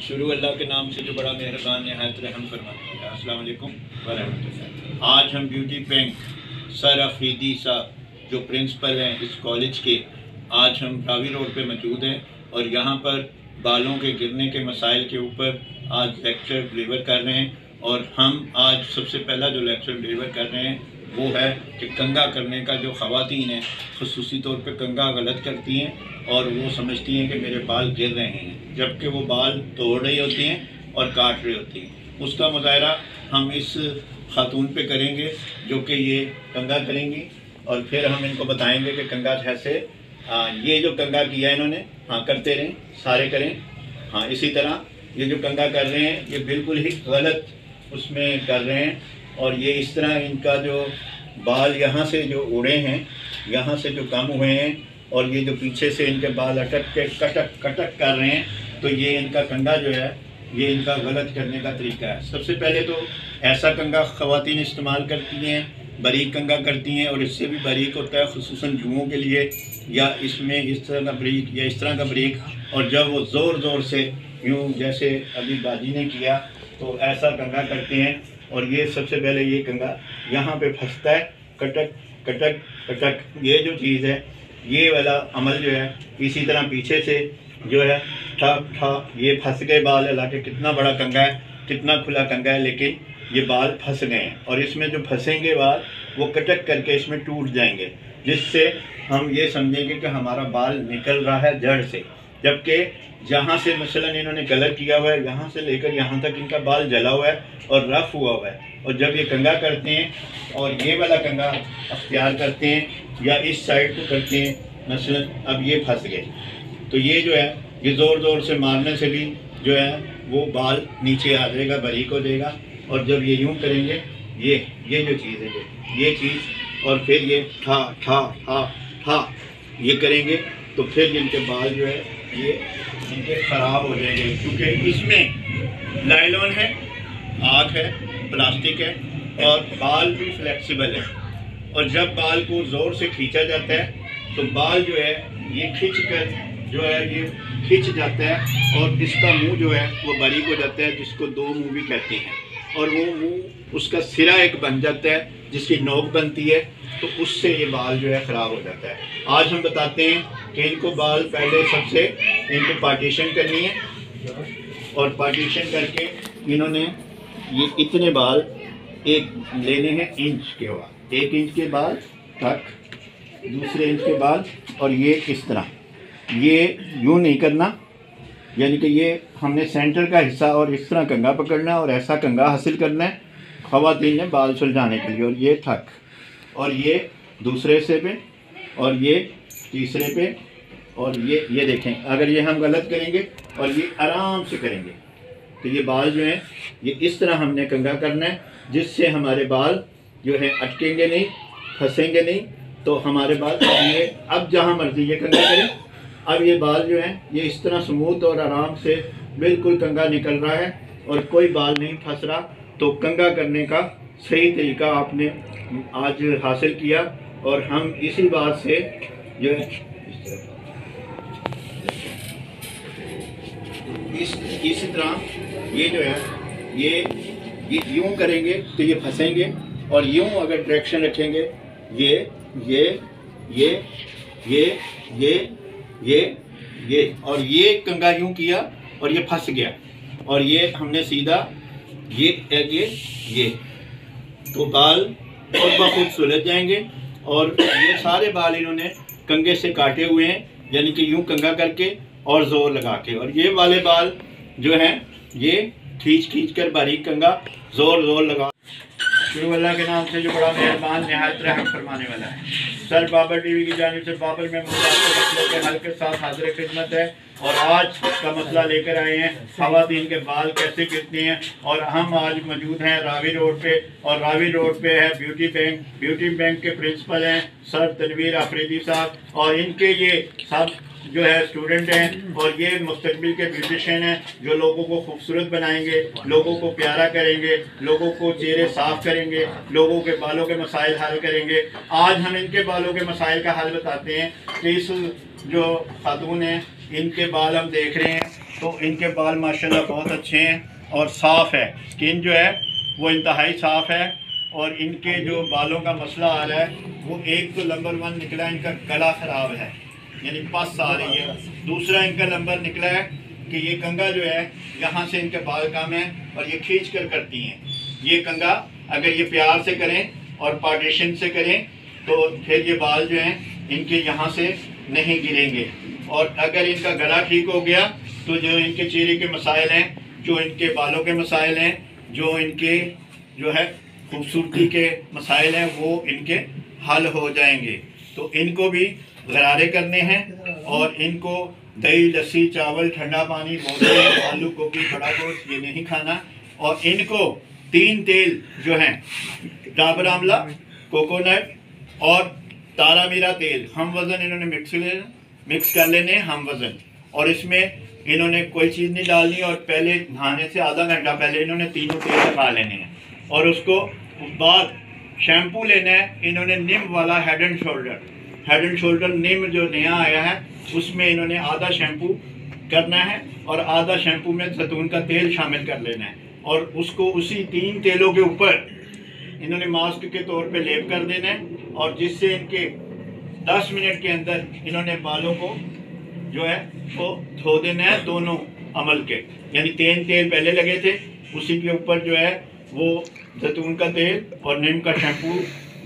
शुरू अल्लाह के नाम से जो बड़ा मेहरबान नहायत रहम फरमाने वाला है। अस्सलाम वालेकुम व रहमतुल्लाह। आज हम ब्यूटी बैंक सर अफरीदी साहब जो प्रिंसिपल हैं इस कॉलेज के, आज हम रावी रोड पे मौजूद हैं और यहाँ पर बालों के गिरने के मसाइल के ऊपर आज लेक्चर डिलीवर कर रहे हैं। और हम आज सबसे पहला जो लेक्चर डिलीवर कर रहे हैं वो है कि कंघा करने का जो ख़वातीन हैं ख़ुसूसी तौर पे कंघा गलत करती हैं और वो समझती हैं कि मेरे बाल गिर रहे हैं, जबकि वो बाल तोड़ रही होती हैं और काट रही होती हैं। उसका मुज़ाहरा हम इस खातून पे करेंगे जो कि ये कंघा करेंगी और फिर हम इनको बताएंगे कि कंघा कैसे, ये जो कंघा किया है इन्होंने, हाँ करते रहें, सारे करें। हाँ, इसी तरह ये जो कंघा कर रहे हैं ये बिल्कुल ही गलत उसमें कर रहे हैं। और ये इस तरह इनका जो बाल यहाँ से जो उड़े हैं, यहाँ से जो कम हुए हैं और ये जो पीछे से इनके बाल अटक के कटक कटक कर रहे हैं, तो ये इनका कंघा जो है ये इनका गलत करने का तरीका है। सबसे पहले तो ऐसा कंघा ख़वातीन इस्तेमाल करती हैं, बारीक कंघा करती हैं और इससे भी बारीक होता है ख़ुसूसन जुओं के लिए, या इसमें इस तरह का बारीक या इस तरह का बारीक। और जब वो ज़ोर ज़ोर से यूँ जैसे अभी बाजी ने किया तो ऐसा कंघा करते हैं। और ये सबसे पहले ये कंघा यहाँ पे फंसता है, कटक कटक कटक, ये जो चीज़ है ये वाला अमल जो है इसी तरह पीछे से जो है ठा ठा, ये फंस गए बाल। हालांकि कितना बड़ा कंघा है, कितना खुला कंघा है, लेकिन ये बाल फंस गए हैं और इसमें जो फंसेंगे बाल वो कटक करके इसमें टूट जाएंगे, जिससे हम ये समझेंगे कि हमारा बाल निकल रहा है जड़ से। जबकि जहाँ से मसलन इन्होंने कलर किया हुआ है यहाँ से लेकर यहाँ तक इनका बाल जला हुआ है और रफ हुआ हुआ है। और जब ये कंघा करते हैं और ये वाला कंघा अख्तियार करते हैं या इस साइड को करते हैं, मसलन अब ये फंस गए, तो ये जो है ये ज़ोर ज़ोर से मारने से भी जो है वो बाल नीचे आ जाएगा, बारीक हो जाएगा। और जब ये यूँ करेंगे ये जो चीज़ है ये चीज़, और फिर ये ठा ठा ठा ठा ये करेंगे तो फिर इनके बाल जो है ये इनके ख़राब हो जाएंगे, क्योंकि इसमें नायलॉन है, आग है, प्लास्टिक है और बाल भी फ्लेक्सिबल है। और जब बाल को ज़ोर से खींचा जाता है तो बाल जो है ये खींच कर जो है ये खींच जाता है और इसका मुंह जो है वो बारीक हो जाता है, जिसको दो मुंह भी कहते हैं। और वो मुंह उसका सिरा एक बन जाता है जिसकी नोक बनती है, तो उससे ये बाल जो है ख़राब हो जाता है। आज हम बताते हैं कि इनको बाल पहले सबसे इनको पार्टीशन करनी है और पार्टीशन करके इन्होंने ये इतने बाल एक लेने हैं इंच के बाद, 1 इंच के बाल तक, दूसरे इंच के बाल, और ये इस तरह, ये यूँ नहीं करना, यानी कि ये हमने सेंटर का हिस्सा और इस तरह कंघा पकड़ना है और ऐसा कंघा हासिल करना है ख़वातीन ने बाल सुलझाने के लिए। और ये थक, और ये दूसरे हिस्से पे, और ये तीसरे पे, और ये देखें, अगर ये हम गलत करेंगे और ये आराम से करेंगे तो ये बाल जो हैं ये इस तरह हमने कंघा करना है, जिससे हमारे बाल जो है अटकेंगे नहीं, फंसेंगे नहीं। तो हमारे बाल ये अब जहाँ मर्जी ये कंघा करें, अब ये बाल जो हैं ये इस तरह स्मूथ और आराम से बिल्कुल कंघा निकल रहा है और कोई बाल नहीं फंस रहा। तो कंघा करने का सही तरीका आपने आज हासिल किया और हम इसी बात से जो है इसी तरह ये जो है ये यूँ करेंगे तो ये फंसेंगे, और यूँ अगर डायरेक्शन रखेंगे ये और ये कंघा यूँ किया और ये फंस गया, और ये हमने सीधा ये तो बाल खुद ब खुद सुलझ जाएंगे। और ये सारे बाल इन्होंने कंघे से काटे हुए हैं, यानी कि यूँ कंघा करके और ज़ोर लगा के, और ये वाले बाल जो हैं ये खींच कर बारीक कंघा ज़ोर लगा। शुरू अल्लाह के नाम से जो बड़ा मेहरबान नहायत रहम फरमाने वाला है। सर बाबर टीवी की जानिब से बाबर महमूद आपके मसलों के हल के साथ हाजिर खिदमत है। और आज का मसला लेकर आए हैं ख़वातीन के बाल कैसे गिरते हैं। और हम आज मौजूद हैं रावी रोड पे, और रावी रोड पे है ब्यूटी बैंक के प्रिंसिपल हैं सर तनवीर अफरीदी साहब, और इनके ये सब जो है स्टूडेंट हैं और ये मुस्तकबिल के ब्यूटिशियन हैं जो लोगों को खूबसूरत बनाएंगे, लोगों को प्यारा करेंगे, लोगों को चेहरे साफ करेंगे, लोगों के बालों के मसाइल हल करेंगे। आज हम इनके बालों के मसाइल का हल बताते हैं कि इस जो खातून हैं इनके बाल हम देख रहे हैं तो इनके बाल माशाल्लाह बहुत अच्छे हैं और साफ़ है, स्किन जो है वो इंतहाई साफ़ है। और इनके जो बालों का मसला आ रहा है वो एक तो नंबर 1 निकला इनका गला ख़राब है, यानी पस आ रही है। दूसरा इनका नंबर निकला है कि ये कंगा जो है यहाँ से इनके बाल कम है और ये खींच कर करती हैं। ये कंगा अगर ये प्यार से करें और पार्टीशन से करें तो फिर ये बाल जो हैं इनके यहाँ से नहीं गिरेंगे। और अगर इनका गला ठीक हो गया तो जो इनके चेहरे के मसाइल हैं, जो इनके बालों के मसाइल हैं, जो इनके जो है खूबसूरती के मसाइल हैं, वो इनके हल हो जाएंगे। तो इनको भी गरारे करने हैं और इनको दही, लस्सी, चावल, ठंडा पानी, मोटे, आलू, गोभी, बड़ा गोश्त ये नहीं खाना। और इनको 3 तेल जो हैं डाबर आमला, कोकोनट और तारा मीरा तेल हम वज़न इन्होंने मिक्स कर लेने हम वज़न। और इसमें इन्होंने कोई चीज़ नहीं डालनी और पहले नहाने से आधा घंटा पहले इन्होंने तीनों तेल लगा लेने हैं। और उसको बाद शैम्पू लेना है इन्होंने निम वाला हेड एंड शोल्डर निम जो नया आया है उसमें इन्होंने आधा शैम्पू करना है और आधा शैम्पू में जैतून का तेल शामिल कर लेना है। और उसको उसी 3 तेलों के ऊपर इन्होंने मास्क के तौर पे लेप कर देना है। और जिससे इनके 10 मिनट के अंदर इन्होंने बालों को जो है वो धो देना है दोनों अमल के, यानी 3 तेल पहले लगे थे उसी के ऊपर जो है वो जैतून का तेल और नीम का शैम्पू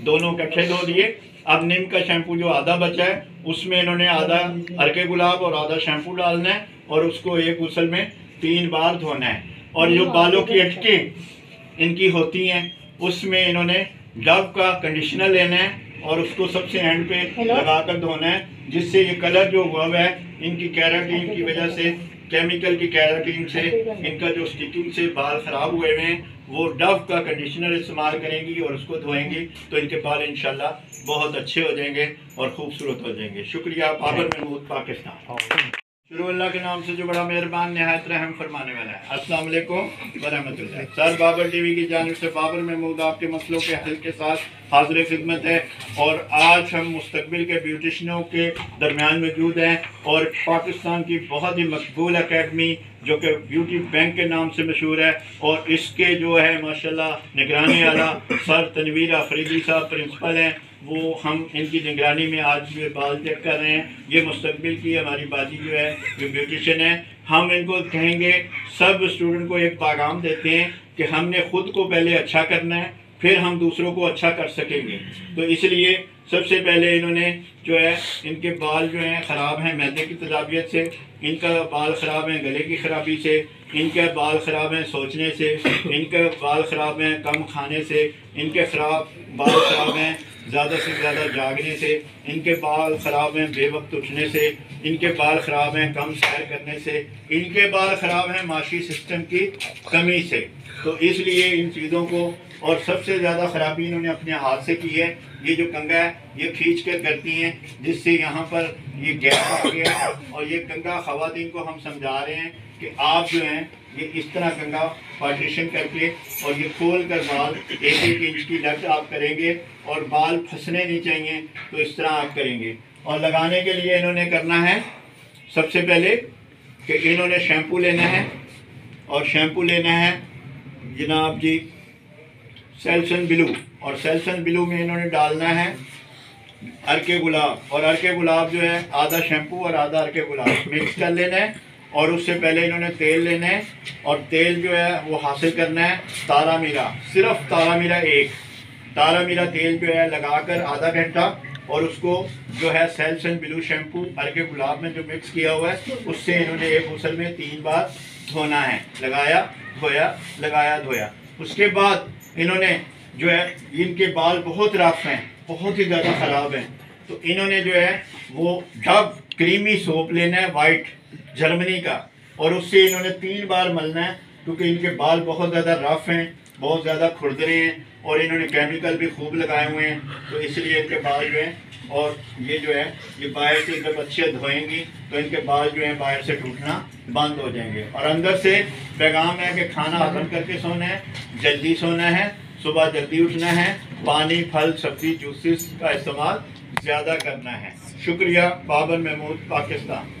दोनों इकट्ठे धो दिए। अब नीम का शैम्पू जो आधा बचा है उसमें इन्होंने आधा अर्के गुलाब और आधा शैम्पू डालना है और उसको एक गुसल में 3 बार धोना है। और जो बालों की अटकें इनकी होती हैं उसमें इन्होंने डव का कंडीशनर लेना है और उसको सबसे एंड पे लगा कर धोना है, जिससे ये कलर जो हुआ है इनकी कैराटीन की वजह से, केमिकल की कैराटीन से इनका जो स्टिकिंग से बाल ख़राब हुए हुए हैं, वो डव का कंडीशनर इस्तेमाल करेंगी और उसको धोएंगी तो इनके बाल इंशाल्लाह बहुत अच्छे हो जाएंगे और खूबसूरत हो जाएंगे। शुक्रिया। बाबर महमूद, पाकिस्तान। शुरू अल्लाह के नाम से जो बड़ा मेहरबान निहायत रहम फरमाने वाला है। अस्सलाम वालेकुम वरहमतुल्लाह। सर बाबर टीवी की जानिब से बाबर महमूद आपके मसलों के हल के साथ हाजिर खिदमत है। और आज हम मुस्तकबिल के ब्यूटिशनों के दरमियान मौजूद हैं और पाकिस्तान की बहुत ही मकबूल अकेडमी जो कि ब्यूटी बैंक के नाम से मशहूर है और इसके जो है माशाल्लाह निगरानी आला सर तनवीर अफरीदी साहब प्रिंसिपल हैं, वो हम इनकी निगरानी में आज ये बाल चेक कर रहे हैं। ये मुस्तकबिल की हमारी बाजी जो है जो ब्यूटिशियन है, हम इनको कहेंगे, सब स्टूडेंट को एक पैगाम देते हैं कि हमने ख़ुद को पहले अच्छा करना है फिर हम दूसरों को अच्छा कर सकेंगे। तो इसलिए सबसे पहले इन्होंने जो है इनके बाल जो हैं ख़राब हैं मैदे की तजाबियत से, इनका बाल ख़राब हैं गले की ख़राबी से, इनके बाल ख़राब हैं सोचने से, इनके बाल ख़राब हैं कम खाने से, इनके बाल ख़राब हैं ज़्यादा से ज़्यादा जागने से, इनके बाल ख़राब हैं बेवक्त उठने से, इनके बाल ख़राब हैं कम सैर करने से, इनके बाल ख़राब हैं माशी सिस्टम की कमी से। तो इसलिए इन चीज़ों को, और सबसे ज़्यादा ख़राबी इन्होंने अपने हाथ से की है। ये जो कंगा है ये खींच कर करती हैं जिससे यहाँ पर ये गैप आ गया। और ये कंगा ख़वातीन को हम समझा रहे हैं कि आप जो हैं ये इस तरह कंगा पार्टीशन करके और ये खोल कर बाल 1-1 इंच की लट आप करेंगे और बाल फंसने नहीं चाहिए, तो इस तरह आप करेंगे। और लगाने के लिए इन्होंने करना है सबसे पहले कि इन्होंने शैम्पू लेना है और शैम्पू लेना है जनाब जी सेल्सन ब्लू, और सेल्सन ब्लू में इन्होंने डालना है अर्के गुलाब, और अर्के गुलाब जो है आधा शैम्पू और आधा अर्के गुलाब मिक्स कर लेना है। और उससे पहले इन्होंने तेल लेना है और तेल जो है वो हासिल करना है तारा मीरा, सिर्फ तारा मीरा एक तारा मीरा तेल जो है लगाकर आधा घंटा, और उसको जो है सेल्सन ब्लू शैम्पू अर्के गुलाब में जो मिक्स किया हुआ है उससे इन्होंने एक गुसल में 3 बार धोना है। लगाया धोया, लगाया धोया। उसके बाद इन्होंने जो है इनके बाल बहुत रफ हैं, बहुत ही ज़्यादा ख़राब हैं, तो इन्होंने जो है वो डव क्रीमी सोप लेना है वाइट जर्मनी का, और उससे इन्होंने 3 बार मलना है क्योंकि इनके बाल बहुत ज़्यादा रफ हैं, बहुत ज़्यादा खुरदरे हैं और इन्होंने केमिकल भी खूब लगाए हुए हैं, तो इसलिए इनके बाल जो हैं, और ये जो है ये बाहर से जब अच्छे धोएंगी तो इनके बाल जो हैं बाहर से टूटना बंद हो जाएंगे। और अंदर से पैगाम है कि खाना हजम करके सोना है, जल्दी सोना है, सुबह जल्दी उठना है, पानी फल सब्जी जूसेस का इस्तेमाल ज़्यादा करना है। शुक्रिया। बाबर महमूद, पाकिस्तान।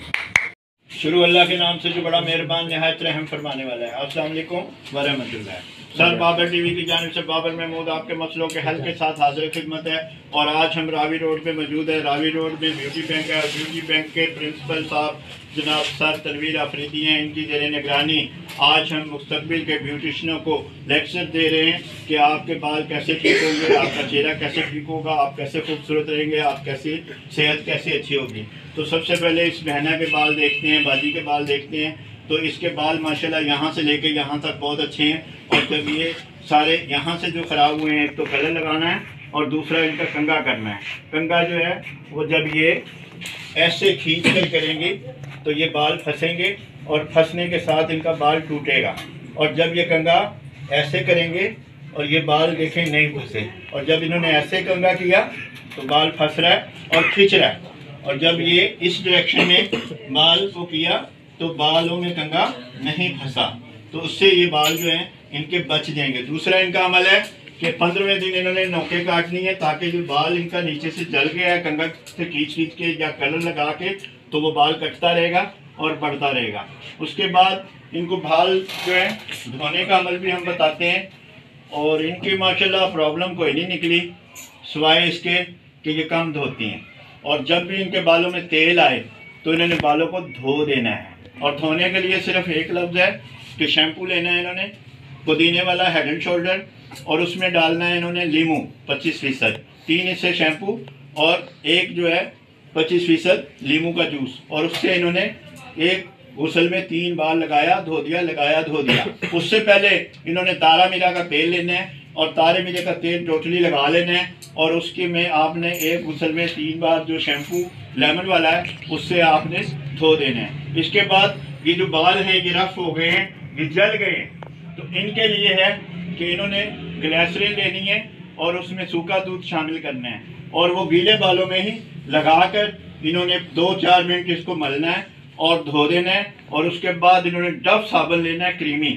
शुरू अल्लाह के नाम से जो बड़ा मेहरबान निहायत रहम फरमाने वाला है। अस्सलाम वालेकुम व रहमतुल्लाह। सर बाबर टीवी की जानिब से बाबर महमूद आपके मसलों के हल के साथ हाजिर खिदमत है। और आज हम रावी रोड पे मौजूद है। रावी रोड में ब्यूटी बैंक है और ब्यूटी बैंक के प्रिंसिपल साहब जनाब सर तनवीर आफरीदी हैं, इनकी ज़ेरे निगरानी आज हम मुस्तकबिल के ब्यूटिशनों को लेक्चर दे रहे हैं कि आपके बाल कैसे ठीक होंगे, आपका चेहरा कैसे ठीक होगा, आप कैसे खूबसूरत रहेंगे, आप कैसे सेहत कैसे अच्छी होगी। तो सबसे पहले इस बहना के बाल देखते हैं, बाजी के बाल देखते हैं। तो इसके बाल माशाल्लाह यहाँ से लेके यहाँ तक बहुत अच्छे हैं। और जब ये सारे यहाँ से जो ख़राब हुए हैं, एक तो कलर लगाना है और दूसरा इनका कंघा करना है। कंघा जो है वो जब ये ऐसे खींच कर करेंगे तो ये बाल फंसेंगे और फंसने के साथ इनका बाल टूटेगा। और जब ये कंघा ऐसे करेंगे और ये बाल देखें नहीं फंसे, और जब इन्होंने ऐसे कंघा किया तो बाल फंस रहा है और खींच रहा है। और जब ये इस डायरेक्शन में बाल को किया तो बालों में कंघा नहीं फंसा, तो उससे ये बाल जो हैं इनके बच जाएंगे। दूसरा इनका अमल है कि 15वें दिन इन्होंने नोकें काटनी है, ताकि जो बाल इनका नीचे से जल गया है कंघा से खींच के या कलर लगा के, तो वो बाल कटता रहेगा और बढ़ता रहेगा। उसके बाद इनको बाल जो है धोने का अमल भी हम बताते हैं। और इनकी माशाल्लाह प्रॉब्लम कोई नहीं निकली सिवाय इसके कि ये कम धोती हैं। और जब भी इनके बालों में तेल आए तो इन्होंने बालों को धो देना है। और धोने के लिए सिर्फ एक लफ्ज़ है कि शैम्पू लेना है इन्होंने पुदीने वाला हेड एंड शोल्डर, और उसमें डालना है इन्होंने लीमू 25%, 3 हिस्से शैम्पू और एक जो है 25% लीमू का जूस। और उससे इन्होंने एक गुसल में 3 बार लगाया धो दिया, लगाया धो दिया। उससे पहले इन्होंने तारा मीरा का तेल लेना है और तारे मीरे का तेल टोटली लगा लेना है। और उसके में आपने एक गुसल में 3 बार जो शैम्पू लेमन वाला है उससे आपने धो देना है। इसके बाद ये जो बाल हैं ये रफ हो गए हैं, ये जल गए हैं, तो इनके लिए है कि इन्होंने ग्लिसरीन लेनी है और उसमें सूखा दूध शामिल करना है और वो गीले बालों में ही लगाकर इन्होंने 2-4 मिनट इसको मलना है और धो देना है। और उसके बाद इन्होंने डव साबुन लेना है क्रीमी,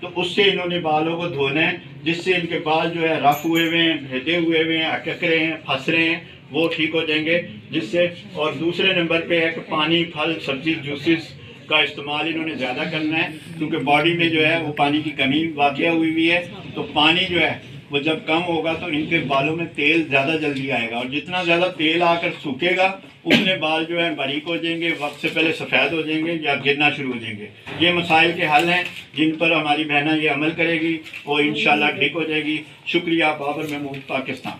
तो उससे इन्होंने बालों को धोना है, जिससे इनके बाल जो है रफ हुए हुए हैं, भेदे हुए हुए हैं, अटक रहे हैं, फंस रहे हैं, वो ठीक हो जाएंगे जिससे। और दूसरे नंबर पे है कि पानी, फल, सब्जी, जूसेस का इस्तेमाल इन्होंने ज़्यादा करना है, क्योंकि बॉडी में जो है वो पानी की कमी वाक़या हुई हुई है। तो पानी जो है वो जब कम होगा तो इनके बालों में तेल ज़्यादा जल्दी आएगा, और जितना ज़्यादा तेल आकर सूखेगा उतने बाल जो है बारीक हो जाएंगे, वक्त से पहले सफ़ेद हो जाएंगे या गिरना शुरू हो जाएंगे। ये मसाइल के हल हैं जिन पर हमारी बहना ये अमल करेगी, वो इंशाल्लाह ठीक हो जाएगी। शुक्रिया। बाबर महमूद, पाकिस्तान।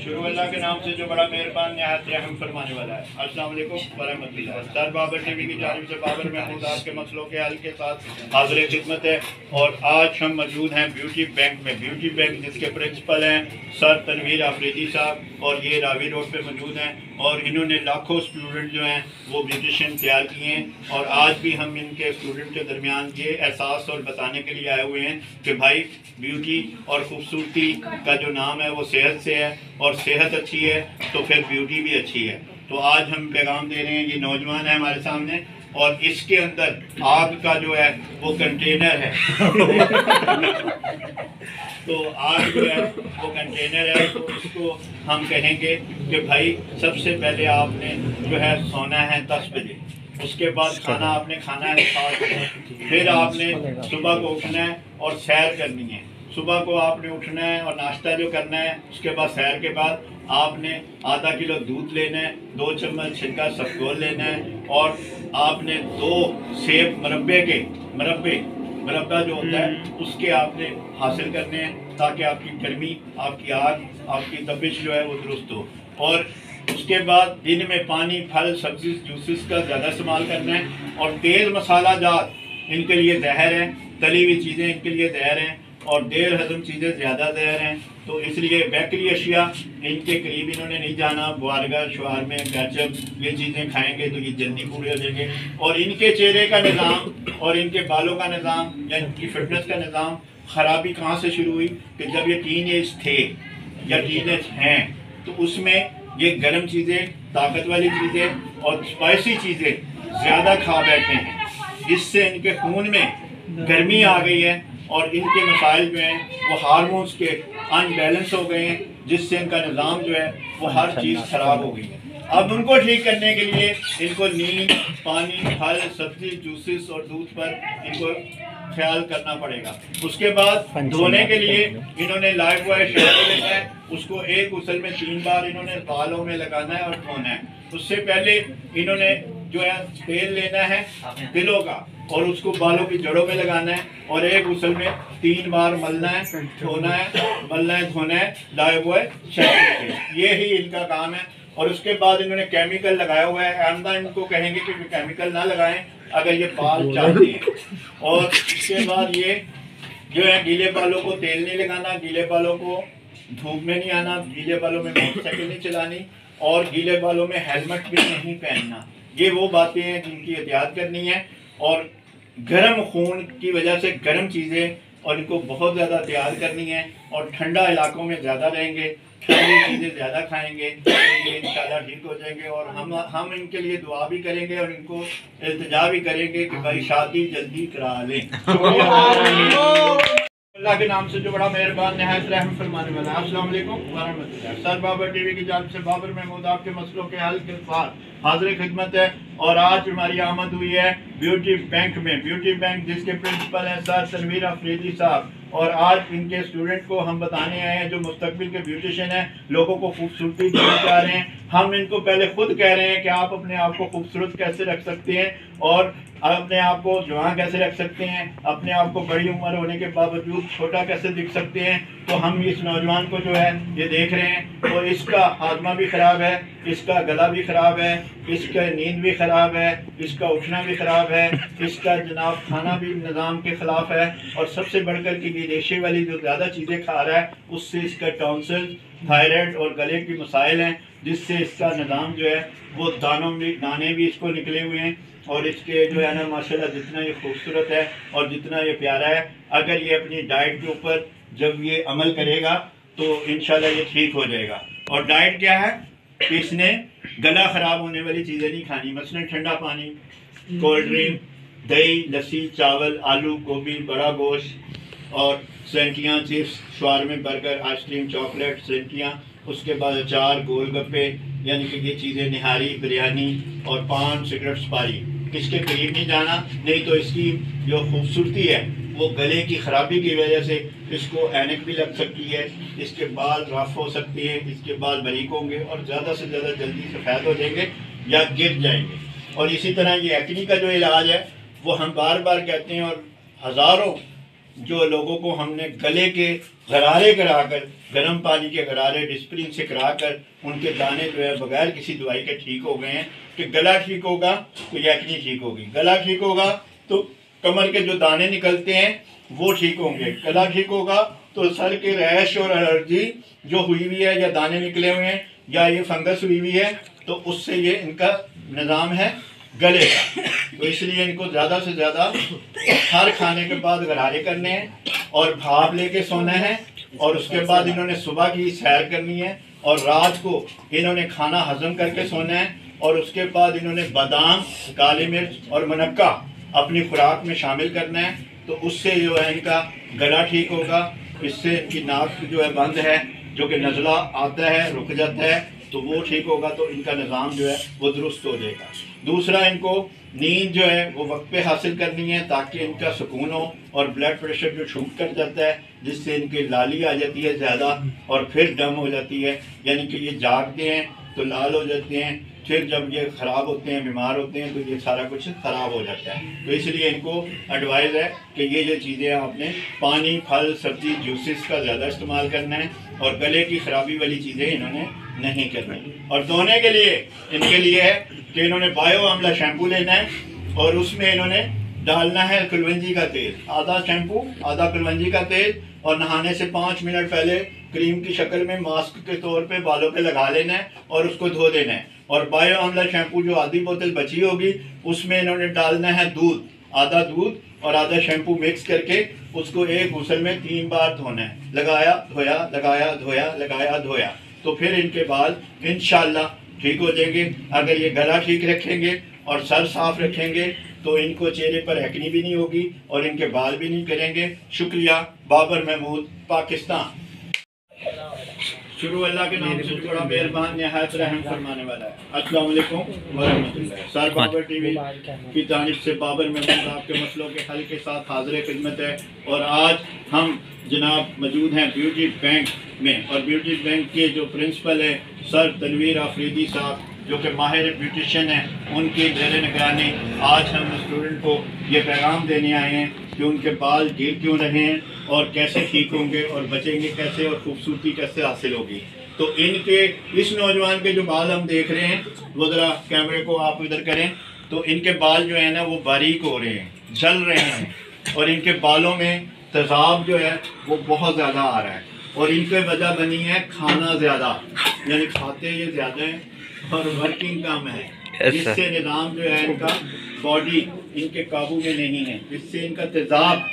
शुरू अल्लाह के नाम से जो बड़ा मेहरबान निहायत रहम फरमाने वाला है। अस्सलाम वालेकुम व रहमतुल्लाह। सर बाबर टीवी की जानिब से बाबर महमूद आपके मसलों के हल के साथ हाजिर खिदमत है। और आज हम मौजूद हैं ब्यूटी बैंक में। ब्यूटी बैंक जिसके प्रिंसिपल हैं सर तनवीर आफरीदी साहब, और ये रावी रोड पे मौजूद हैं। और इन्होंने लाखों स्टूडेंट जो हैं वो ब्यूटिशियन तैयार किए हैं। और आज भी हम इनके स्टूडेंट के दरमियान ये एहसास और बताने के लिए आए हुए हैं कि भाई ब्यूटी और ख़ूबसूरती का जो नाम है वो सेहत से है, और सेहत अच्छी है तो फिर ब्यूटी भी अच्छी है। तो आज हम पैगाम दे रहे हैं। ये नौजवान है हमारे सामने और इसके अंदर आग का जो है वो कंटेनर है तो आग जो है वो कंटेनर है। तो उसको हम कहेंगे कि भाई सबसे पहले आपने जो है सोना है 10 बजे, उसके बाद खाना आपने खाना है 7 बजे, फिर आपने सुबह को उठना है और सैर करनी है। सुबह को आपने उठना है और नाश्ता जो करना है, उसके बाद सैर के बाद आपने आधा किलो दूध लेना है, 2 चम्मच छिलका सफगोल लेना है, और आपने 2 सेब मुरब्बा जो होता है उसके आपने हासिल करने हैं, ताकि आपकी गर्मी, आपकी आग, आपकी तबिश जो है वो दुरुस्त हो। और उसके बाद दिन में पानी, फल, सब्जी, जूसेस का ज़्यादा इस्तेमाल करना है। और तेल मसाला जात इनके लिए जहर हैं, तली हुई चीज़ें इनके लिए जहर हैं, और देर हजम चीज़ें ज़्यादा जहर हैं। तो इसलिए बेकरी अशिया इनके करीब इन्होंने नहीं जाना। बर्गर, शवारमे, केचप, ये चीज़ें खाएंगे तो ये जल्दी पूरे हो जाएंगे। और इनके चेहरे का निज़ाम और इनके बालों का निज़ाम या इनकी फिटनेस का निज़ाम ख़राबी कहाँ से शुरू हुई कि जब ये टीनेज थे या टीनेज हैं तो उसमें ये गर्म चीज़ें, ताकत वाली चीज़ें और स्पाइसी चीज़ें ज़्यादा खा बैठे हैं, जिससे इनके खून में गर्मी आ गई है और इनके मसाइल जो हैं वो हार्मोन्स के अनबैलेंस हो गए हैं, जिससे इनका निज़ाम जो है वो हर चीज़ ख़राब हो गई है। अब उनको ठीक करने के लिए इनको नींद, पानी, फल, सब्जी, जूसेस और दूध पर इनको ख्याल करना पड़ेगा। उसके बाद धोने के लिए इन्होंने लाइफ बॉय शैम्पू लेना है, उसको एक गुसल में 3 बार इन्होंने बालों में लगाना है और धोना है। उससे पहले इन्होंने जो है तेल लेना है तिलों का और उसको बालों की जड़ों में लगाना है और एक गुसल में 3 बार मलना है, धोना है, मलना है, धोना है लाइफ बॉय शैम्पू से। ये ही इनका काम है। और उसके बाद इन्होंने केमिकल लगाया हुआ है। आमदा इनको कहेंगे कि केमिकल ना लगाएं अगर ये बाल चाहते हैं। और उसके बाद ये जो है गीले बालों को तेल नहीं लगाना, गीले बालों को धूप में नहीं आना, गीले बालों में मोटरसाइकिल नहीं चलानी और गीले बालों में हेलमेट भी नहीं पहनना। ये वो बातें हैं जिनकी एहतियात करनी है। और गर्म खून की वजह से गर्म चीज़ें और इनको बहुत ज़्यादा एहतियात करनी है। और ठंडा इलाकों में ज़्यादा रहेंगे, ठंडी चीज़ें ज़्यादा खाएंगे तो ये इंशाल्लाह ठीक हो जाएंगे। और हम इनके लिए दुआ भी करेंगे और इनको इल्तिजा भी करेंगे कि भाई शादी जल्दी करा लें। अल्लाह के नाम से जो बड़ा मेहरबान निहायत रहम फरमाने वाला। अस्सलाम वालेकुम व रहमतुल्लाह। सर बाबर टीवी की जानिब से बाबर महमूद आपके मसलों के हल के साथ हाजिर खिदमत है। और आज हमारी आमद हुई है ब्यूटी बैंक में। ब्यूटी बैंक जिसके प्रिंसिपल हैं सर तनवीर अफरीदी साहब। और आज इनके स्टूडेंट को हम बताने आए हैं जो मुस्तकबिल के ब्यूटिशियन हैं, लोगों को खूबसूरती देना चाह रहे हैं। हम इनको पहले खुद कह रहे हैं कि आप अपने आप को खूबसूरत कैसे रख सकते हैं और अपने आप को जवान कैसे रख सकते हैं, अपने आप को बड़ी उम्र होने के बावजूद छोटा कैसे दिख सकते हैं। तो हम इस नौजवान को जो है ये देख रहे हैं तो इसका हाजमा भी ख़राब है, इसका गला भी ख़राब है, इसका नींद भी ख़राब है, इसका उठना भी ख़राब है, इसका जनाब खाना भी निज़ाम के ख़िलाफ़ है। और सबसे बढ़कर के रेशे वाली जो ज़्यादा चीज़ें खा रहा है उससे इसका टॉन्सिल, थायराइड और गले की मसाइल हैं जिससे इसका निज़ाम जो है वो दाने भी इसको निकले हुए हैं। और इसके जो है ना माशाल्लाह जितना ये खूबसूरत है और जितना ये प्यारा है, अगर ये अपनी डाइट के ऊपर जब ये अमल करेगा तो इंशाल्लाह ये ठीक हो जाएगा। और डाइट क्या है कि इसने गला ख़राब होने वाली चीज़ें नहीं खानी, मसलन ठंडा पानी, कोल्ड ड्रिंक, दही, लस्सी, चावल, आलू, गोभी, बड़ा गोश्त और सेंटियाँ, चिप्स, शवारमे, बर्गर, आइसक्रीम, चॉकलेट, सेंटियाँ, उसके बाद अचार, गोलगप्पे, यानी कि ये चीज़ें, निहारी, बिरयानी और पान, सिगरेट, सुपारी, इसके करीब नहीं जाना। नहीं तो इसकी जो खूबसूरती है वो गले की ख़राबी की वजह से इसको ऐनक भी लग सकती है, इसके बाल रफ हो सकते हैं, इसके बाल बारीक होंगे और ज़्यादा से ज़्यादा जल्दी सफ़ेद हो जाएंगे या गिर जाएंगे। और इसी तरह ये एक्नी का जो इलाज है वो हम बार बार कहते हैं और हज़ारों जो लोगों को हमने गले के गरारे कराकर, गर्म पानी के गरारे डिस्प्रिन से कराकर उनके दाने जो है बगैर किसी दवाई के ठीक हो गए हैं। कि गला ठीक होगा तो एक्नी ठीक होगी, गला ठीक होगा तो कमर के जो दाने निकलते हैं वो ठीक होंगे, गला ठीक होगा तो सर के रैश और एलर्जी जो हुई हुई है या दाने निकले हुए हैं या ये फंगस हुई हुई है तो उससे ये इनका निज़ाम है गले का। तो इसलिए इनको ज़्यादा से ज़्यादा हर खाने के बाद गरारे करने हैं और भाप लेके सोना है। और उसके बाद इन्होंने सुबह की सैर करनी है और रात को इन्होंने खाना हजम करके सोना है। और उसके बाद इन्होंने बादाम, काली मिर्च और मुनक्का अपनी खुराक में शामिल करना है। तो उससे जो है इनका गला ठीक होगा, इससे इनकी नाक जो है बंद है, जो कि नज़ला आता है रुक जाता है, तो वो ठीक होगा तो इनका निज़ाम जो है वो दुरुस्त हो जाएगा। दूसरा, इनको नींद जो है वो वक्त पे हासिल करनी है ताकि इनका सुकून हो और ब्लड प्रेशर जो शूट कर जाता है जिससे इनकी लाली आ जाती है ज़्यादा और फिर दम हो जाती है, यानी कि ये जागते हैं तो लाल हो जाते हैं, फिर जब ये ख़राब होते हैं, बीमार होते हैं तो ये सारा कुछ ख़राब हो जाता है। तो इसलिए इनको एडवाइज़ है कि ये चीज़ें आपने पानी, फल, सब्ज़ी, जूसेस का ज़्यादा इस्तेमाल करना है और गले की ख़राबी वाली चीज़ें इन्होंने नहीं करनी। और धोने के लिए इनके लिए है कि इन्होंने बायो आमला शैम्पू लेना है और उसमें इन्होंने डालना है कुलवंजी का तेल, आधा शैम्पू आधा कुलवंजी का तेल, और नहाने से 5 मिनट पहले क्रीम की शक्ल में मास्क के तौर पे बालों पे लगा लेना है और उसको धो देना है। और बायो आमला शैम्पू जो आधी बोतल बची होगी उसमें इन्होंने डालना है दूध, आधा दूध और आधा शैम्पू मिक्स करके उसको एक गुसल में 3 बार धोना है, लगाया धोया, लगाया धोया, लगाया धोया, तो फिर इनके बाल इंशाल्लाह ठीक हो जाएंगे। अगर ये गला ठीक रखेंगे और सर साफ रखेंगे तो इनको चेहरे पर एक्नी भी नहीं होगी और इनके बाल भी नहीं करेंगे। शुक्रिया। बाबर महमूद, पाकिस्तान। शुरू अल्लाह के नाम से बड़ा मेहरबान निहायत रहम फरमाने वाला है। अस्सलाम वालेकुम वरहमतुल्लाह। सर बाबर टीवी की जानिब से बाबर महमूद आपके मसलों के हल के साथ हाजिर खिदमत है। और आज हम जनाब मौजूद हैं ब्यूटी बैंक में, और ब्यूटी बैंक के जो प्रिंसिपल है सर तनवीर आफरीदी साहब, जो कि माहिर ब्यूटिशियन हैं, उनकी ज़ेर निगरानी आज हम स्टूडेंट को ये पैगाम देने आए हैं कि उनके बाल गिर क्यों रहे हैं और कैसे ठीक होंगे और बचेंगे कैसे और खूबसूरती कैसे हासिल होगी। तो इनके इस नौजवान के जो बाल हम देख रहे हैं, वो ज़रा कैमरे को आप इधर करें, तो इनके बाल जो है ना वो बारीक हो रहे हैं, जल रहे हैं, और इनके बालों में तेज़ाब जो है वो बहुत ज़्यादा आ रहा है। और इनके वजह बनी है खाना ज़्यादा, यानी खाते ये ज़्यादा हैं और वर्किंग कम है, जिससे निज़ाम जो है इनका बॉडी इनके काबू में नहीं है, जिससे इनका तेज़ाब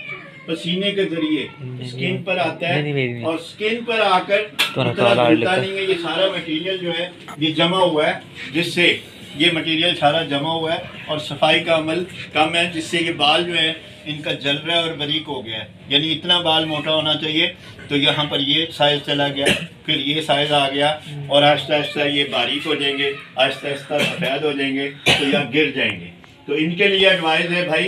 पसीने के जरिए स्किन पर आता है और स्किन पर आकर नहीं है, ये सारा मटेरियल जो है ये जमा हुआ है, जिससे ये मटेरियल सारा जमा हुआ है और सफाई का अमल कम है, जिससे ये बाल जो है इनका जल रहा है और बारीक हो गया है। यानी इतना बाल मोटा होना चाहिए, तो यहाँ पर ये साइज़ चला गया, फिर ये साइज़ आ गया, और आहिस्ता आहिस्ता ये बारीक हो जाएंगे, आहिस्ता आहिस्ता सफ़ेद हो जाएंगे, तो यहाँ गिर जाएंगे। तो इनके लिए एडवाइस है भाई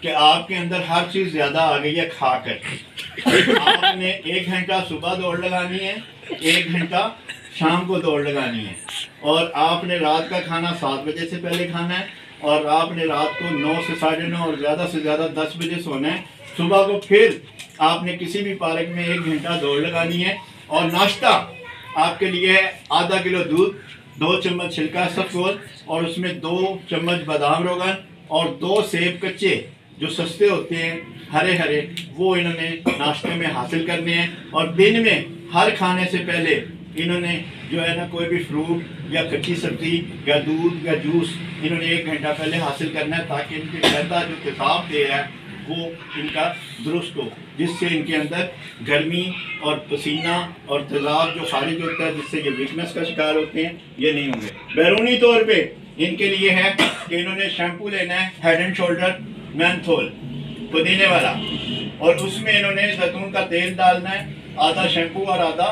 कि आपके अंदर हर चीज़ ज़्यादा आ गई है खाकर। आपने 1 घंटा सुबह दौड़ लगानी है, 1 घंटा शाम को दौड़ लगानी है, और आपने रात का खाना 7 बजे से पहले खाना है, और आपने रात को 9 से 9:30 और ज़्यादा से ज़्यादा 10 बजे सोना है। सुबह को फिर आपने किसी भी पार्क में 1 घंटा दौड़ लगानी है, और नाश्ता आपके लिए है आधा किलो दूध, 2 चम्मच छिलका सफ़ोल, और उसमें 2 चम्मच बादाम रोगन और 2 सेब कच्चे जो सस्ते होते हैं हरे हरे, वो इन्होंने नाश्ते में हासिल करने हैं। और दिन में हर खाने से पहले इन्होंने जो है ना कोई भी फ्रूट या कच्ची सब्जी या दूध या जूस इन्होंने 1 घंटा पहले हासिल करना है, ताकि इनके मैदा जो तेज़ाब दे रहा है वो इनका दुरुस्त हो, जिससे इनके अंदर गर्मी और पसीना और तेज़ाब जो खारिज होता है, जिससे ये वीकनेस का शिकार होते हैं, ये नहीं होंगे। बैरूनी तौर पे इनके लिए है कि इन्होंने शैम्पू लेना है हेड एंड शोल्डर मेंथोल पुदीने वाला, और उसमें इन्होंने जैतून का तेल डालना है, आधा शैम्पू और आधा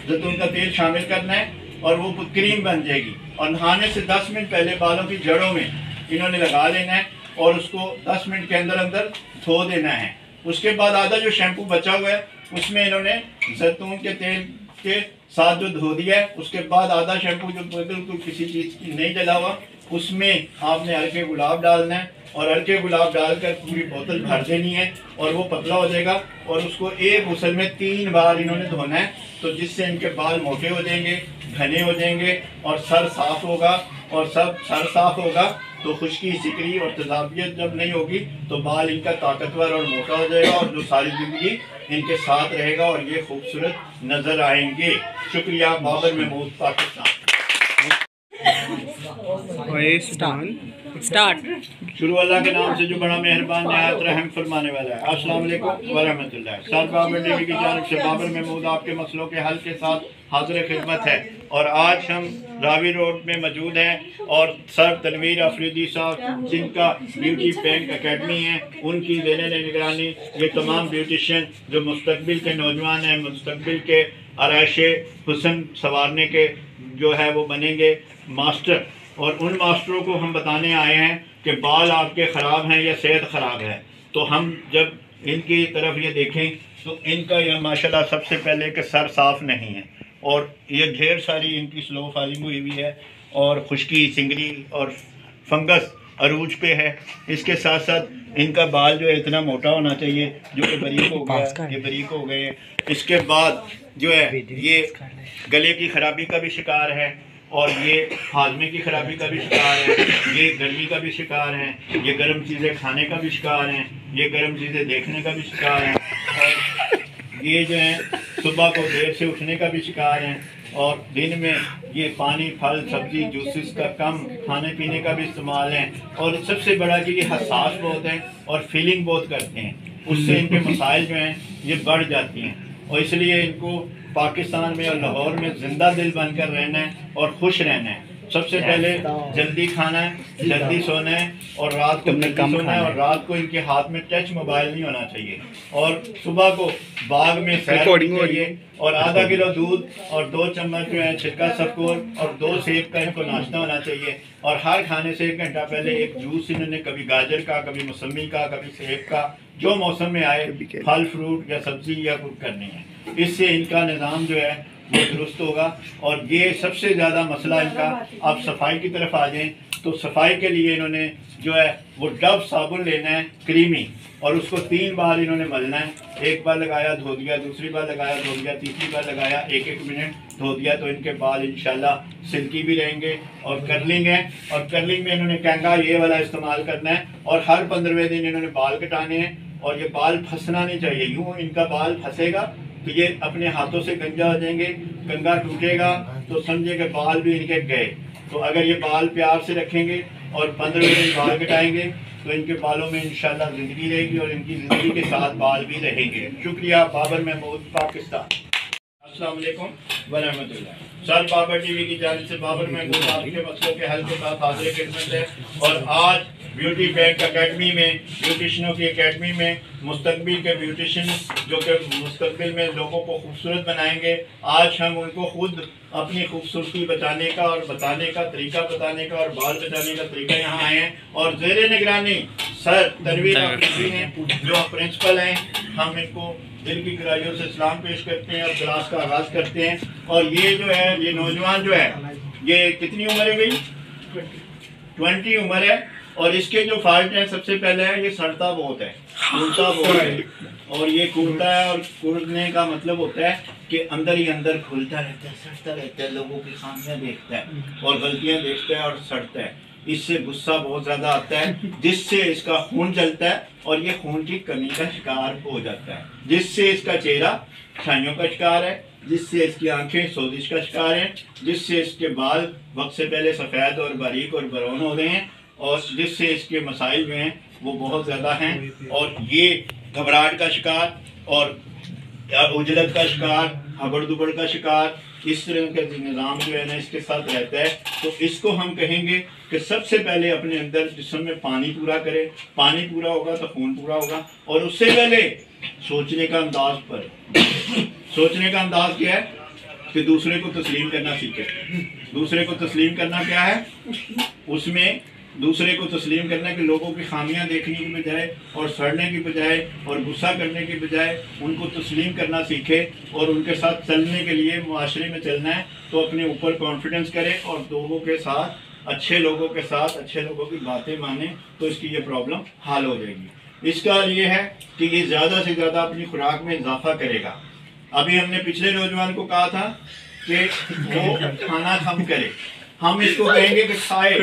जैतून का तेल शामिल करना है, और वो क्रीम बन जाएगी। और नहाने से 10 मिनट पहले बालों की जड़ों में इन्होंने लगा लेना है, और उसको 10 मिनट के अंदर अंदर धो देना है। उसके बाद आधा जो शैम्पू बचा हुआ है उसमें इन्होंने जैतून के तेल के साथ जो धो दिया है, उसके बाद आधा शैम्पू जो बिल्कुल किसी चीज़ की नहीं डला हुआ, उसमें आपने हल्के गुलाब डालना है, और हल्के गुलाब डालकर पूरी बोतल भर देनी है, और वो पतला हो जाएगा, और उसको एक गुसल में 3 बार इन्होंने धोना है, तो जिससे इनके बाल मोटे हो जाएंगे, घने हो जाएंगे, और सर साफ होगा, और सब सर साफ होगा तो खुश्की सिकरी और तेज़ाबियत जब नहीं होगी तो बाल इनका ताकतवर और मोटा हो जाएगा, और जो सारी ज़िंदगी इनके साथ रहेगा, और ये खूबसूरत नज़र आएंगे। शुक्रिया। बाबर महमूद, पाकिस्तान। स्टार्ट। शुरू अल्लाह के नाम से जो बड़ा मेहरबान निहायत रहम फरमाने वाला है। अस्सलाम वालेकुम वरहमतुल्लाह। सर बाबर टीवी की जानिब से बाबर महमूद आपके मसलों के हल के साथ हाजिर खिदमत है। और आज हम रावी रोड में मौजूद हैं, और सर तनवीर आफरीदी साहब, जिनका ब्यूटी बैंक एकेडमी है, उनकी ज़ेर निगरानी ये तमाम ब्यूटिशियन जो मुस्तकबिल के नौजवान हैं, मुस्तकबिल के आराइशे हुस्न संवारने के जो है वो बनेंगे मास्टर, और उन मास्टरों को हम बताने आए हैं कि बाल आपके ख़राब हैं या सेहत ख़राब है। तो हम जब इनकी तरफ ये देखें तो इनका यह माशाल्लाह सबसे पहले कि सर साफ़ नहीं है, और ये ढेर सारी इनकी स्लो फॉलिंग हुई हुई है, और खुश्की सिंगरी और फंगस अरूज पे है। इसके साथ साथ इनका बाल जो है इतना मोटा होना चाहिए जो कि बारीक हो गया, ये बारीक हो गए। इसके बाद जो है ये गले की खराबी का भी शिकार है, और ये हाजमे की खराबी का भी शिकार है, ये गर्मी का भी शिकार है, ये गर्म चीज़ें खाने का भी शिकार हैं, ये गर्म चीज़ें देखने का भी शिकार हैं, और ये जो है सुबह को देर से उठने का भी शिकार हैं, और दिन में ये पानी, फल, सब्जी, जूसेस का कम खाने पीने का भी इस्तेमाल है। और सबसे बड़ा कि ये हसास बहुत हैं और फीलिंग बहुत करते हैं, उससे इनके मसाइल जो हैं ये बढ़ जाती हैं, और इसलिए इनको पाकिस्तान में और लाहौर में ज़िंदा दिल बनकर रहना है और खुश रहना है। सबसे पहले जल्दी खाना है, जल्दी सोना है और रात को जल्दी सोना है। और रात को इनके हाथ में टच मोबाइल नहीं होना चाहिए। और सुबह को बाग में सैर करनी चाहिए और आधा किलो दूध और 2 चम्मच जो है छिलका सफकोर और 2 सेब का इनको नाश्ता होना चाहिए। और हर खाने से 1 घंटा पहले एक जूस इन्होंने कभी गाजर का, कभी मौसमी का, कभी सेब का, जो मौसम में आए फल फ्रूट या सब्जी या कुछ करनी है। इससे इनका निज़ाम जो है वो दुरुस्त होगा। और ये सबसे ज़्यादा मसला इनका, आप सफाई की तरफ आ जाएं तो सफाई के लिए इन्होंने जो है वो डब साबुन लेना है क्रीमी, और उसको 3 बार इन्होंने मलना है। 1 बार लगाया धो दिया, दूसरी बार लगाया धो दिया, तीसरी बार लगाया 1-1 मिनट धो दिया, तो इनके बाल इंशाल्लाह सिल्की भी रहेंगे। और कर्लिंग है, और कर्लिंग में इन्होंने कैंगा ये वाला इस्तेमाल करना है। और हर 15वें दिन इन्होंने बाल कटाने हैं। और ये बाल फंसना नहीं चाहिए, यूँ इनका बाल फंसेगा तो ये अपने हाथों से गंजा हो जाएंगे, कंगा टूटेगा तो समझे कि बाल भी इनके गए। तो अगर ये बाल प्यार से रखेंगे और 15वें दिन बाल कटाएंगे तो इनके बालों में इंशाल्लाह ज़िंदगी रहेगी और इनकी ज़िंदगी के साथ बाल भी रहेंगे। शुक्रिया। बाबर महमूद, पाकिस्तान। अस्सलाम वालेकुम व रहमतुल्लाह। सर बाबर टीवी की जानिब से बाबर महमूद आपके मसलों के हल के साथ हाजिर खिदमत है। और आज ब्यूटी बैंक अकेडमी में, ब्यूटिशनों की अकेडमी में मुस्तकबिल के ब्यूटिशन जो कि मुस्तकबिल में लोगों को खूबसूरत बनाएंगे, आज हम उनको खुद अपनी खूबसूरती बचाने का और बताने का तरीका बताने का और बाल बचाने का तरीका यहाँ आए हैं। और ज़ेरे निगरानी सर तनवीर आफरीदी हैं जो प्रिंसिपल हैं। हम इनको दिल की गहराइयों से सलाम पेश करते हैं और क्लास का आगाज़ करते हैं। और ये जो है, ये नौजवान जो है, ये कितनी उम्र है भाई? 20 उम्र है। और इसके जो फाल्ट हैं, सबसे पहले है ये सड़ता बहुत है, कूदता बहुत है। और ये कूदता है, और कूदने का मतलब होता है कि अंदर ही अंदर खुलता रहता है, सड़ता रहता है, लोगों की खामियां देखता है और गलतियां देखता है और सड़ता है। इससे गुस्सा बहुत ज़्यादा आता है, जिससे इसका खून जलता है और ये खून की कमी का शिकार हो जाता है, जिससे इसका चेहरा छाइयों का शिकार है, जिससे इसकी आंखें सोजिश का शिकार हैं, जिससे इसके बाल वक्त से पहले सफ़ेद और बारीक और ब्राउन हो रहे हैं, और जिससे इसके मसाइल जो हैं वो बहुत ज़्यादा हैं। और ये घबराहट का शिकार और उजलत का शिकार, हबड़ दुबड़ का शिकार, इस तरह का निज़ाम जो है ना इसके साथ रहता है। तो इसको हम कहेंगे कि सबसे पहले अपने अंदर जिस्म में पानी पूरा करें। पानी पूरा होगा तो खून पूरा होगा। और उससे पहले सोचने का अंदाज पर सोचने का अंदाज क्या है कि दूसरे को तस्लीम करना सीखे। दूसरे को तस्लीम करना क्या है? उसमें दूसरे को तस्लीम करना कि लोगों की खामियां देखने की बजाय और सड़ने की बजाय और गुस्सा करने की बजाय उनको तस्लीम करना सीखे और उनके साथ चलने के लिए मुआशरे में चलना है। तो अपने ऊपर कॉन्फिडेंस करें और लोगों के साथ, अच्छे लोगों के साथ, अच्छे लोगों की बातें माने, तो इसकी ये प्रॉब्लम हल हो जाएगी। इसका ये है कि ये ज़्यादा से ज़्यादा अपनी खुराक में इजाफा करेगा। अभी हमने पिछले नौजवान को कहा था कि वो खाना कम करे, हम इसको कहेंगे कि खाए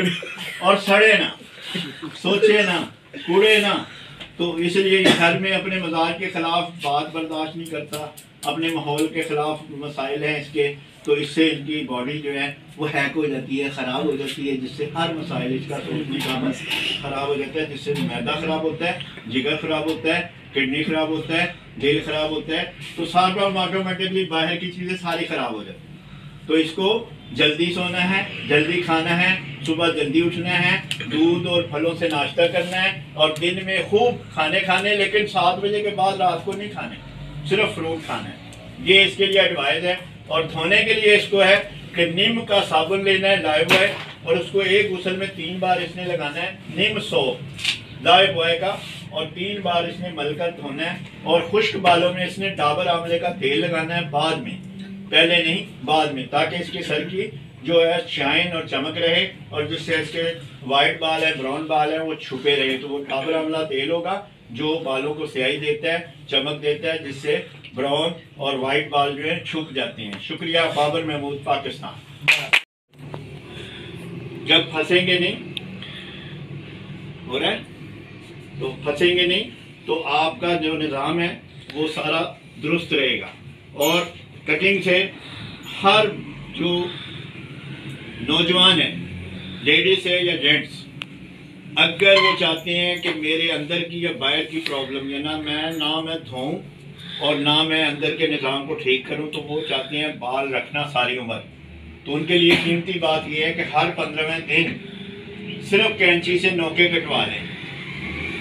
और सड़े ना, सोचे ना, कूड़े ना। तो इसलिए घर में अपने मजाज के खिलाफ बात बर्दाश्त नहीं करता, अपने माहौल के खिलाफ मसाइल हैं इसके, तो इससे इनकी बॉडी जो है वो हैक हो जाती है, ख़राब हो जाती है, जिससे हर मसाइल इसका सोचने का बस ख़राब हो जाता है, जिससे मैदा ख़राब होता है, जिगर ख़राब होता है, किडनी ख़राब होता है, दिल ख़राब होता है। तो साथ ऑटोमेटिकली बाहर की चीज़ें सारी ख़राब हो जाती हैं। तो इसको जल्दी सोना है, जल्दी खाना है, सुबह जल्दी उठना है, दूध और फलों से नाश्ता करना है, और दिन में खूब खाने खाने, लेकिन 7 बजे के बाद रात को नहीं खाने, सिर्फ फ्रूट खाना है। ये इसके लिए एडवाइस है। और धोने के लिए इसको है कि नीम का साबुन लेना है, लाइव बॉय, और उसको एक गुसल में 3 बार इसने लगाना है, नीम सोप लाइव बॉय का, और 3 बार इसने मलकर धोना है। और खुश्क बालों में इसने डाबर आंवले का तेल लगाना है बाद में, पहले नहीं बाद में, ताकि इसके सर की जो है शाइन और चमक रहे, और जिससे इसके वाइट बाल है, ब्राउन बाल है, वो छुपे रहे। तो वो डाबर आंवला तेल होगा जो बालों को स्याही देता है, चमक देता है, जिससे ब्राउन और वाइट बाल जो है छुप जाते हैं। शुक्रिया। बाबर महमूद, पाकिस्तान। जब फंसेंगे नहीं, हो रहा है, तो फंसेंगे नहीं तो आपका जो निज़ाम है वो सारा दुरुस्त रहेगा। और कटिंग से हर जो नौजवान है, लेडीज है या जेंट्स, अगर वो चाहते हैं कि मेरे अंदर की या बाहर की प्रॉब्लम या ना मैं धोऊं और ना मैं अंदर के निज़ाम को ठीक करूं, तो वो चाहते हैं बाल रखना सारी उम्र, तो उनके लिए कीमती बात यह है कि हर 15वें दिन सिर्फ कैंची से नोकें कटवा लें।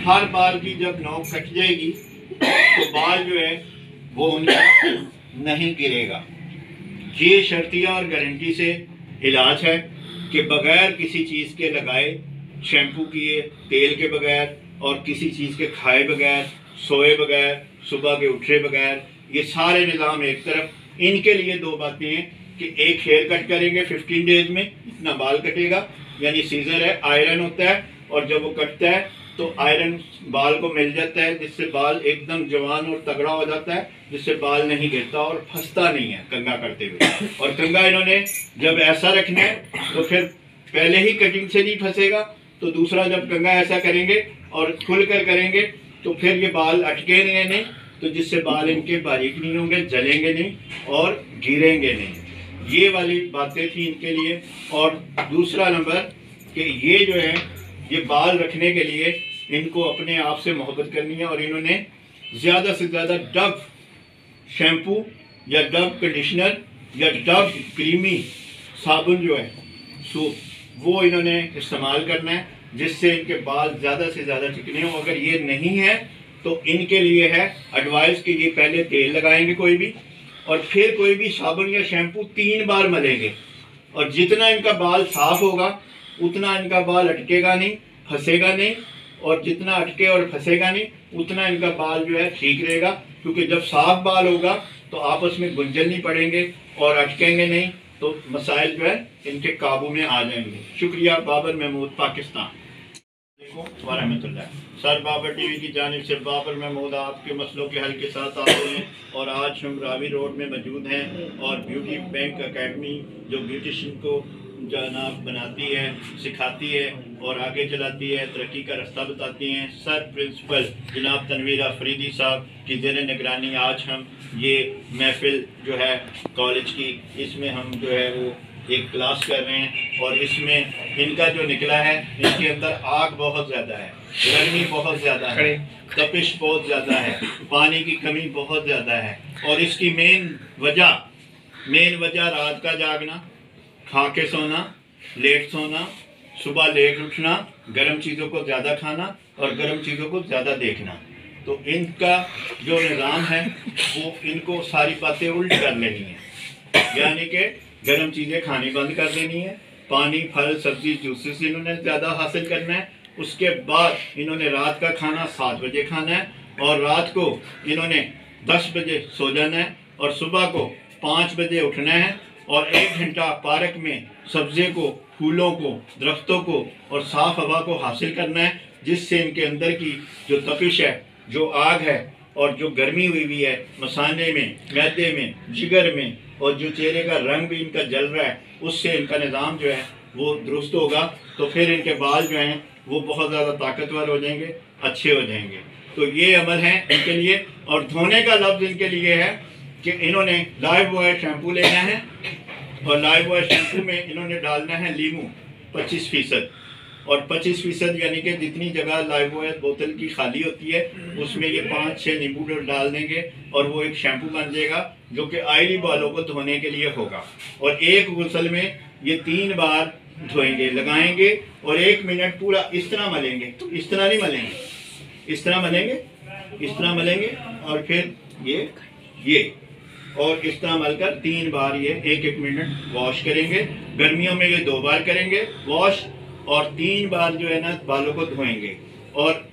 हर बाल की जब नोक कट जाएगी तो बाल जो है वो उनका नहीं गिरेगा। ये शर्तिया और गारंटी से इलाज है कि बगैर किसी चीज़ के लगाए, शैम्पू किए, तेल के बगैर और किसी चीज़ के खाए बगैर, सोए बगैर, सुबह के उठे बगैर, ये सारे निज़ाम एक तरफ। इनके लिए दो बातें हैं कि एक हेयर कट करेंगे 15 डेज में, इतना बाल कटेगा, यानी सीजर है, आयरन होता है और जब वो कटता है तो आयरन बाल को मिल जाता है, जिससे बाल एकदम जवान और तगड़ा हो जाता है, जिससे बाल नहीं गिरता और फंसता नहीं है कंघा करते हुए। और कंघा इन्होंने जब ऐसा रखना है तो फिर पहले ही कटिंग से नहीं फंसेगा, तो दूसरा जब कंघा ऐसा करेंगे और खुल कर करेंगे तो फिर ये बाल अटकेंगे नहीं, तो जिससे बाल इनके बारीक नहीं होंगे, जलेंगे नहीं और गिरेंगे नहीं। ये वाली बातें थी इनके लिए। और दूसरा नंबर कि ये जो है ये बाल रखने के लिए इनको अपने आप से मोहब्बत करनी है और इन्होंने ज़्यादा से ज़्यादा डव शैम्पू या डव कंडीशनर या डव क्रीमी साबुन जो है सूप, वो इन्होंने इस्तेमाल करना है, जिससे इनके बाल ज़्यादा से ज़्यादा चिकने हों। अगर ये नहीं है तो इनके लिए है एडवाइस कि ये पहले तेल लगाएंगे कोई भी, और फिर कोई भी साबुन या शैम्पू 3 बार मलेंगे, और जितना इनका बाल साफ़ होगा उतना इनका बाल अटकेगा नहीं, फंसेगा नहीं, और जितना अटके और फंसेगा नहीं उतना इनका बाल जो है ठीक रहेगा। क्योंकि जब साफ बाल होगा तो आपस में गुंजल नहीं पड़ेंगे और अटकेंगे नहीं, तो मसाइल जो है इनके काबू में आ जाएंगे। शुक्रिया। बाबर महमूद, पाकिस्तान। सर बाबर टीवी की जानिब से बाबर महमूद आपके मसलों के हल के साथ आते हैं, और आज हम रावी रोड में मौजूद हैं और ब्यूटी बैंक एकेडमी जो ब्यूटिशियन को जनाब बनाती है, सिखाती है और आगे चलाती है, तरक्की का रास्ता बताती हैं, सर प्रिंसिपल जनाब तनवीर अफरीदी साहब की ज़ेर निगरानी आज हम ये महफिल जो है कॉलेज की, इसमें हम जो है वो एक क्लास कर रहे हैं। और इसमें इनका जो निकला है, इनके अंदर आग बहुत ज़्यादा है, गर्मी बहुत ज़्यादा है, तपिश बहुत ज़्यादा है, पानी की कमी बहुत ज़्यादा है, और इसकी मेन वजह रात का जागना, खा के सोना, लेट सोना, सुबह लेट उठना, गर्म चीज़ों को ज़्यादा खाना और गर्म चीज़ों को ज़्यादा देखना। तो इनका जो निज़ाम है वो इनको सारी बातें उल्ट कर लेनी है, यानी कि गर्म चीज़ें खानी बंद कर देनी है, पानी, फल, सब्जी, जूसेस इन्होंने ज़्यादा हासिल करना है। उसके बाद इन्होंने रात का खाना 7 बजे खाना है, और रात को इन्होंने 10 बजे सो जाना है, और सुबह को 5 बजे उठना है, और 1 घंटा पार्क में सब्ज़े को, फूलों को, दरख्तों को और साफ़ हवा को हासिल करना है, जिससे इनके अंदर की जो तपिश है, जो आग है और जो गर्मी हुई है मसाने में, मैदे में, जिगर में, और जो चेहरे का रंग भी इनका जल रहा है, उससे इनका निज़ाम जो है वो दुरुस्त होगा। तो फिर इनके बाल जो हैं वो बहुत ज़्यादा ताकतवर हो जाएंगे, अच्छे हो जाएंगे। तो ये अमल है इनके लिए। और धोने का लफ्ज़ इनके लिए है कि इन्होंने लाइफ बॉय शैम्पू लेना है, और लाइफ बॉय शैम्पू में इन्होंने डालना है लीमू 25%, और 25% यानी कि जितनी जगह लाइफ बॉय बोतल की खाली होती है उसमें ये 5-6 नींबू डाल देंगे, और वो एक शैम्पू बन जाएगा जो कि ऑयली बालों को धोने के लिए होगा। और एक गुसल में ये 3 बार धोएंगे, लगाएंगे, और 1 मिनट पूरा इस तरह मलेंगे, इस तरह नहीं मलेंगे, इस तरह मलेंगे, इस तरह मलेंगे, और फिर ये और इस तरह मलकर 3 बार ये 1-1 मिनट वॉश करेंगे। गर्मियों में ये 2 बार करेंगे वॉश, और 3 बार जो है ना बालों को धोएंगे, और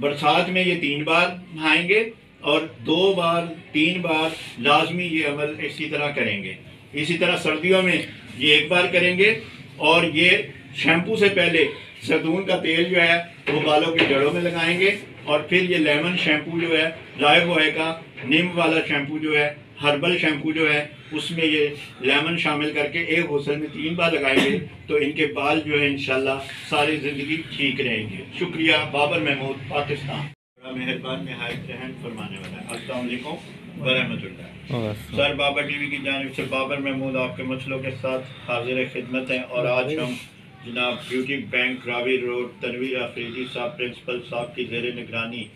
बरसात में ये 3 बार नहाएंगे, और 2 बार 3 बार लाजमी ये अमल इसी तरह करेंगे। इसी तरह सर्दियों में ये 1 बार करेंगे, और ये शैम्पू से पहले जैतून का तेल जो है वो बालों की जड़ों में लगाएंगे, और फिर ये लेमन शैम्पू जो है, लाइफ बॉय का नीम वाला शैम्पू जो है, हर्बल शैम्पू जो है, उसमें ये लेमन शामिल करके एक गुसल में 3 बार लगाएंगे, तो इनके बाल जो है इंशाल्लाह सारी ज़िंदगी ठीक रहेंगे। शुक्रिया। बाबर महमूद, पाकिस्तान। बड़ा मेहरबान, नहायत रहम फरमाने वाला है। अस्सलाम वालेकुम व रहमतुल्लाह। सर बाबर टीवी की जानिब से बाबर महमूद आपके मसलों के साथ हाजिर खिदमत हैं, और आज हम जनाब beauty bank Ravi road Tanveer Afridi साहब प्रिंसिपल साहब की ज़ेर निगरानी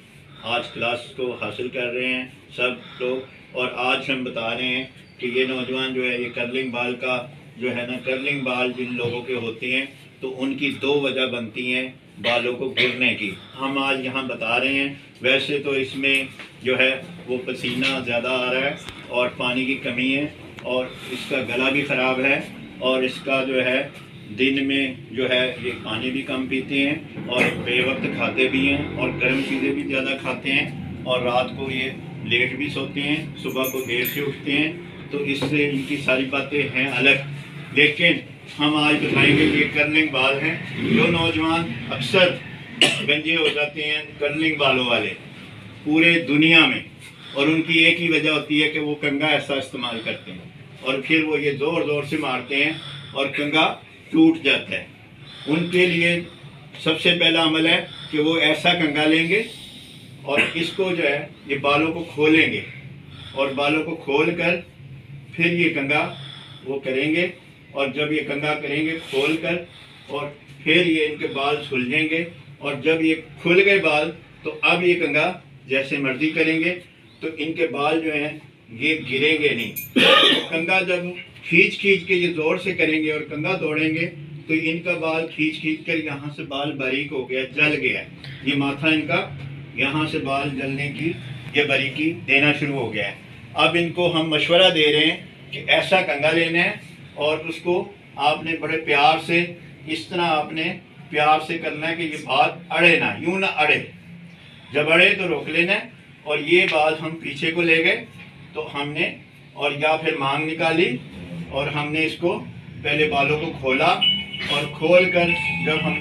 आज क्लास को हासिल कर रहे हैं सब लोग। और आज हम बता रहे हैं कि ये नौजवान जो है ये कर्लिंग बाल का जो है ना, कर्लिंग बाल जिन लोगों के होते हैं तो उनकी 2 वजह बनती हैं बालों को गिरने की, हम आज यहाँ बता रहे हैं। वैसे तो इसमें जो है वो पसीना ज़्यादा आ रहा है और पानी की कमी है और इसका गला भी ख़राब है और इसका जो है दिन में जो है ये पानी भी कम पीते हैं और बेवक्त खाते भी हैं और गर्म चीज़ें भी ज़्यादा खाते हैं और रात को ये लेट भी सोते हैं, सुबह को देर से उठते हैं। तो इससे इनकी सारी बातें हैं अलग, लेकिन हम आज बताएंगे कि कर्लिंग बाल हैं। जो नौजवान अक्सर गंजे हो जाते हैं कर्लिंग बालों वाले पूरे दुनिया में, और उनकी एक ही वजह होती है कि वो कंघा ऐसा इस्तेमाल करते हैं और फिर वो ये ज़ोर ज़ोर से मारते हैं और कंघा टूट जाता है। उनके लिए सबसे पहला अमल है कि वो ऐसा कंघा लेंगे और इसको जो है ये बालों को खोलेंगे और बालों को खोल कर फिर ये कंघा वो करेंगे और जब ये कंघा करेंगे खोल कर और फिर ये इनके बाल सुलझेंगे और जब ये खुल गए बाल तो अब ये कंघा जैसे मर्जी करेंगे तो इनके बाल जो हैं ये गिरेंगे नहीं। कंघा जब खींच के ये ज़ोर से करेंगे और कंघा तोड़ेंगे तो इनका बाल खींच कर यहाँ से बाल बारीक हो गया, जल गया, ये माथा इनका यहाँ से बाल जलने की ये बारीकी देना शुरू हो गया है। अब इनको हम मशवरा दे रहे हैं कि ऐसा कंघा लेना है और उसको आपने बड़े प्यार से इस तरह आपने प्यार से करना है कि ये बाल अड़े ना, यूं ना अड़े, जब अड़े तो रोक लेना है। और ये बाल हम पीछे को ले गए तो हमने और या फिर मांग निकाली और हमने इसको पहले बालों को खोला और खोल कर जब हम